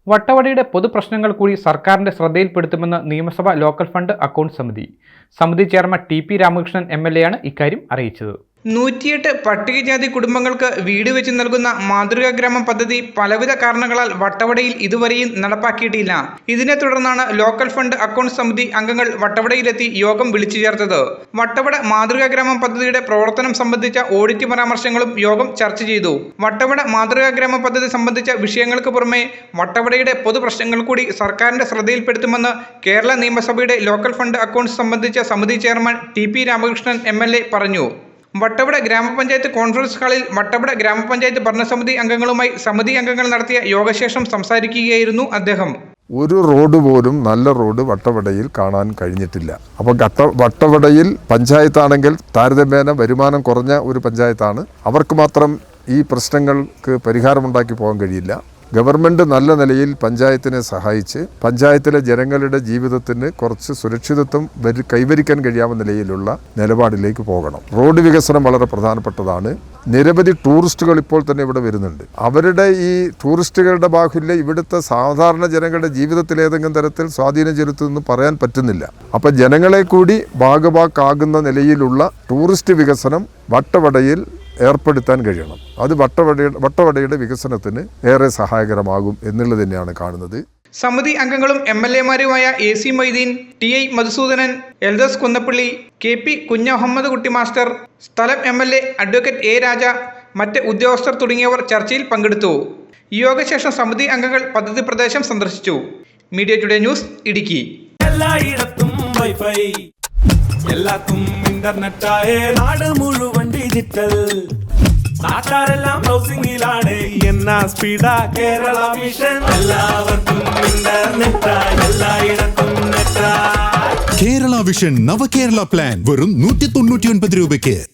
വട്ടവടയുടെ പൊതുപ്രശ്നങ്ങൾ കൂടി സർക്കാരിന്റെ ശ്രദ്ധയിൽപ്പെടുത്തുമെന്ന് നിയമസഭ ലോക്കൽ ഫണ്ട് അക്കൗണ്ട് സമിതി ചെയർമാൻ ടി.പി. രാമകൃഷ്ണൻ എം.എൽ.എ ആണ് ഇക്കാര്യം അറിയിച്ചത്. 108 പട്ടികജാതി കുടുംബങ്ങൾക്ക് വീട് വെച്ച് നൽകുന്ന മാതൃകാ ഗ്രാമം പദ്ധതി പലവിധ കാരണങ്ങളാൽ വട്ടവടയിൽ ഇതുവരെയും നടപ്പാക്കിയിട്ടില്ല. ഇതിനെ തുടർന്നാണ് ലോക്കൽ ഫണ്ട് അക്കൗണ്ട് സമിതി അംഗങ്ങൾ വട്ടവടയിലെത്തി യോഗം വിളിച്ചു ചേർത്തത്. വട്ടവട മാതൃകാ ഗ്രാമം പദ്ധതിയുടെ പ്രവർത്തനം സംബന്ധിച്ച ഓഡിറ്റ് പരാമർശങ്ങളും യോഗം ചർച്ച ചെയ്തു. വട്ടവട മാതൃകാ ഗ്രാമ പദ്ധതി സംബന്ധിച്ച വിഷയങ്ങൾക്ക് പുറമെ വട്ടവടയുടെ പൊതുപ്രശ്നങ്ങൾ കൂടി സർക്കാരിന്റെ ശ്രദ്ധയിൽപ്പെടുത്തുമെന്ന് കേരള നിയമസഭയുടെ ലോക്കൽ ഫണ്ട് അക്കൗണ്ട് സംബന്ധിച്ച സമിതി ചെയർമാൻ ടി.പി. രാമകൃഷ്ണൻ എം.എൽ.എ പറഞ്ഞു. വട്ടവട ഗ്രാമപഞ്ചായത്ത് കോൺഫറൻസ് ഹാളിൽ വട്ടവട ഗ്രാമപഞ്ചായത്ത് ഭരണസമിതി അംഗങ്ങളുമായി സമിതി അംഗങ്ങൾ നടത്തിയ യോഗശേഷം സംസാരിക്കുകയായിരുന്നു അദ്ദേഹം. ഒരു റോഡ് പോലും നല്ല റോഡ് വട്ടവടയിൽ കാണാൻ കഴിഞ്ഞിട്ടില്ല. അപ്പോൾ വട്ടവടയിൽ പഞ്ചായത്താണെങ്കിൽ താരതമ്യേന വരുമാനം കുറഞ്ഞ ഒരു പഞ്ചായത്താണ്. അവർക്ക് മാത്രം ഈ പ്രശ്നങ്ങൾക്ക് പരിഹാരമുണ്ടാക്കി പോകാൻ കഴിയില്ല. ഗവൺമെൻറ് നല്ല നിലയിൽ പഞ്ചായത്തിനെ സഹായിച്ച് പഞ്ചായത്തിലെ ജനങ്ങളുടെ ജീവിതത്തിന് കുറച്ച് സുരക്ഷിതത്വം കൈവരിക്കാൻ കഴിയാവുന്ന നിലയിലുള്ള നിലപാടിലേക്ക് പോകണം. റോഡ് വികസനം വളരെ പ്രധാനപ്പെട്ടതാണ്. നിരവധി ടൂറിസ്റ്റുകൾ ഇപ്പോൾ തന്നെ ഇവിടെ വരുന്നുണ്ട്. അവരുടെ ഈ ടൂറിസ്റ്റുകളുടെ ബാഹുല്യം ഇവിടുത്തെ സാധാരണ ജനങ്ങളുടെ ജീവിതത്തിൽ ഏതെങ്കിലും തരത്തിൽ സ്വാധീനം ചെലുത്തുമെന്ന് പറയാൻ പറ്റുന്നില്ല. അപ്പം ജനങ്ങളെ കൂടി ഭാഗവാക്കാകുന്ന നിലയിലുള്ള ടൂറിസ്റ്റ് വികസനം വട്ടവടയിൽ ഏർപ്പെടുത്താൻ കഴിയണം. അത് വട്ടവടയുടെ വികസനത്തിന് ഏറെ സഹായകരമാകും എന്നുള്ളത് തന്നെയാണ് കാണുന്നത്. സമിതി അംഗങ്ങളും എം.എൽ.എമാരുമായ എ.സി. മൊയ്തീൻ, ടി.ഐ. മധുസൂദനൻ, എൽദോസ് കുന്നപ്പള്ളി, കെ.പി. കുഞ്ഞഹമ്മദ് കുട്ടി മാസ്റ്റർ, സ്ഥലം എം.എൽ.എ. Advocate A. രാജ, മറ്റ് ഉദ്യോഗസ്ഥർ തുടങ്ങിയവർ ചർച്ചയിൽ പങ്കെടുത്തു. യോഗശേഷം സമിതി അംഗങ്ങൾ പദ്ധതി പ്രദേശം സന്ദർശിച്ചു. Media today news, Idukki. എല്ലാത്തും ഇന്റർനെറ്റായേ നാട് മുഴുവൻ ഡിജിറ്റൽ. നാട്ടാരെല്ലാം ബ്രൗസിംഗിലാണ്. എന്നാ സ്പീഡാ കേരള വിഷൻ. എല്ലാവർക്കും ഇന്റർനെറ്റാ, എല്ലായിടത്തും നെറ്റാ. കേരള വിഷൻ നവകേരള പ്ലാൻ വെറും 199 രൂപയ്ക്ക്.